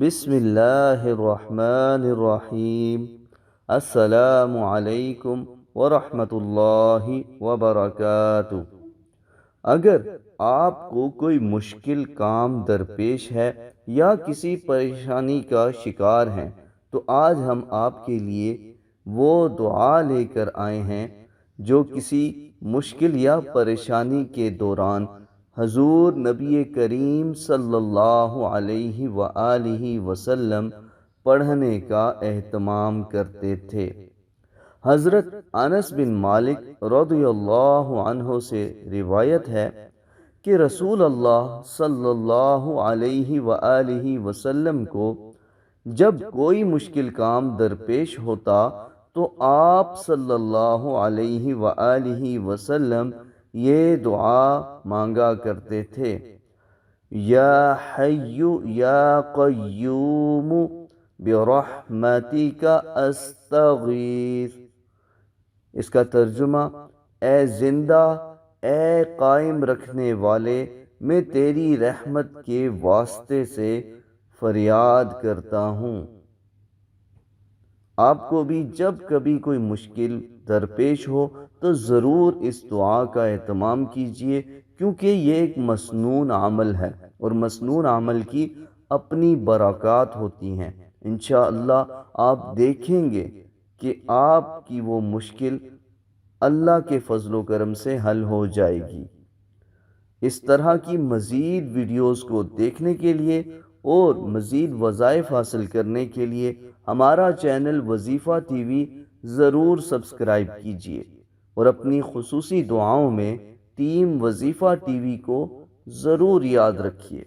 بسم اللہ الرحمن الرحیم۔ السلام علیکم ورحمۃ اللہ وبرکاتہ۔ اگر آپ کو کوئی مشکل کام درپیش ہے یا کسی پریشانی کا شکار ہیں تو آج ہم آپ کے لیے وہ دعا لے کر آئے ہیں جو کسی مشکل یا پریشانی کے دوران حضور نبی کریم صلی اللہ علیہ وآلہ وسلم پڑھنے کا اہتمام کرتے تھے۔ حضرت انس بن مالک رضی اللہ عنہ سے روایت ہے کہ رسول اللہ صلی اللہ علیہ وآلہ وسلم کو جب کوئی مشکل کام درپیش ہوتا تو آپ صلی اللہ علیہ وآلہ وسلم یہ دعا مانگا کرتے تھے: یا حی یا قیوم برحمتک استغیث۔ اس کا ترجمہ: اے زندہ، اے قائم رکھنے والے، میں تیری رحمت کے واسطے سے فریاد کرتا ہوں۔ آپ کو بھی جب کبھی کوئی مشکل درپیش ہو تو ضرور اس دعا کا اہتمام کیجیے، کیونکہ یہ ایک مسنون عمل ہے اور مسنون عمل کی اپنی برکات ہوتی ہیں۔ انشاءاللہ آپ دیکھیں گے کہ آپ کی وہ مشکل اللہ کے فضل و کرم سے حل ہو جائے گی۔ اس طرح کی مزید ویڈیوز کو دیکھنے کے لیے اور مزید وظائف حاصل کرنے کے لیے ہمارا چینل وظیفہ ٹی وی ضرور سبسکرائب کیجیے اور اپنی خصوصی دعاؤں میں ٹیم وظیفہ ٹی وی کو ضرور یاد رکھیے۔